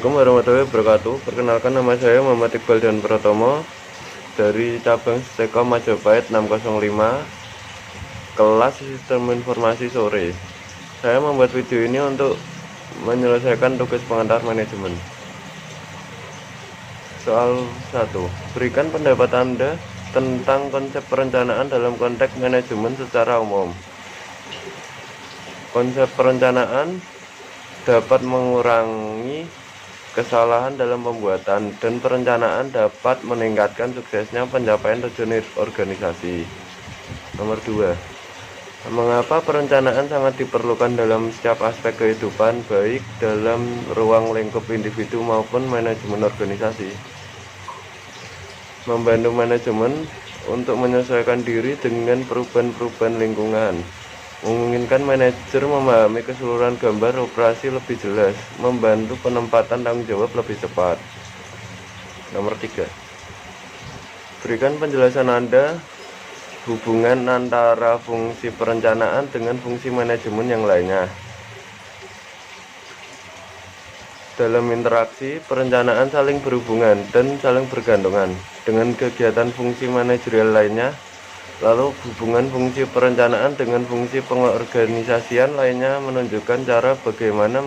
Assalamualaikum warahmatullahi wabarakatuh. Perkenalkan, nama saya Muhammad Iqbal dan Pratomo dari cabang Stekom Majapahit 605, kelas Sistem Informasi Sore. Saya membuat video ini untuk menyelesaikan tugas pengantar manajemen. Soal 1. Berikan pendapat Anda tentang konsep perencanaan dalam konteks manajemen secara umum. Konsep perencanaan dapat mengurangi kesalahan dalam pembuatan, dan perencanaan dapat meningkatkan suksesnya pencapaian tujuan organisasi. Nomor 2. Mengapa perencanaan sangat diperlukan dalam setiap aspek kehidupan, baik dalam ruang lingkup individu maupun manajemen organisasi? Membantu manajemen untuk menyesuaikan diri dengan perubahan-perubahan lingkungan. Memungkinkan manajer memahami keseluruhan gambar operasi lebih jelas, membantu penempatan tanggung jawab lebih cepat. Nomor 3. Berikan penjelasan Anda hubungan antara fungsi perencanaan dengan fungsi manajemen yang lainnya. Dalam interaksi, perencanaan saling berhubungan dan saling bergantungan dengan kegiatan fungsi manajerial lainnya. Lalu hubungan fungsi perencanaan dengan fungsi pengorganisasian lainnya menunjukkan cara bagaimana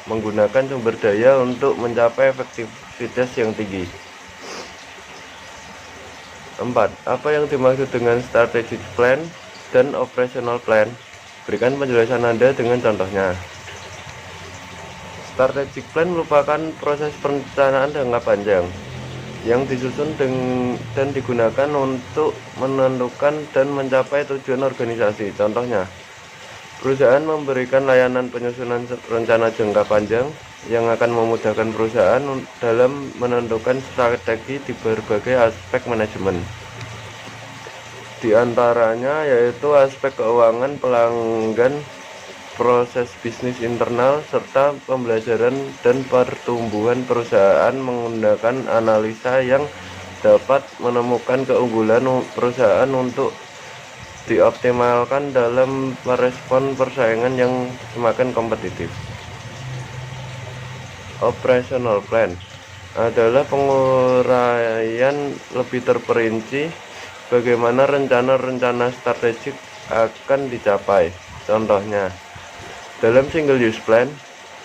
menggunakan sumber daya untuk mencapai efektivitas yang tinggi. 4. Apa yang dimaksud dengan strategic plan dan operational plan? Berikan penjelasan Anda dengan contohnya. Strategic plan merupakan proses perencanaan jangka panjang yang disusun dan digunakan untuk menentukan dan mencapai tujuan organisasi. Contohnya, perusahaan memberikan layanan penyusunan rencana jangka panjang yang akan memudahkan perusahaan dalam menentukan strategi di berbagai aspek manajemen. Di antaranya yaitu aspek keuangan pelanggan, proses bisnis internal, serta pembelajaran dan pertumbuhan perusahaan menggunakan analisa yang dapat menemukan keunggulan perusahaan untuk dioptimalkan dalam merespon persaingan yang semakin kompetitif. Operational plan adalah penguraian lebih terperinci bagaimana rencana-rencana strategik akan dicapai. Contohnya, dalam single use plan,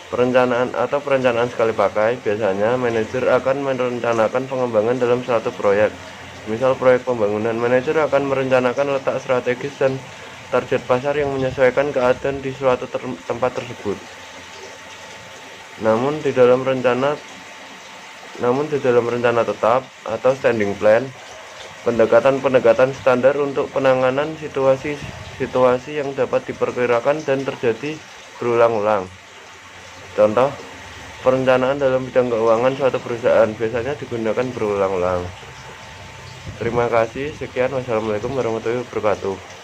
perencanaan sekali pakai, biasanya manajer akan merencanakan pengembangan dalam suatu proyek. Misal proyek pembangunan, manajer akan merencanakan letak strategis dan target pasar yang menyesuaikan keadaan di suatu tempat tersebut. Namun di dalam rencana tetap atau standing plan, pendekatan standar untuk penanganan situasi yang dapat diperkirakan dan terjadi berulang-ulang. Contoh, perencanaan dalam bidang keuangan suatu perusahaan biasanya digunakan berulang-ulang. Terima kasih. Sekian. Wassalamualaikum warahmatullahi wabarakatuh.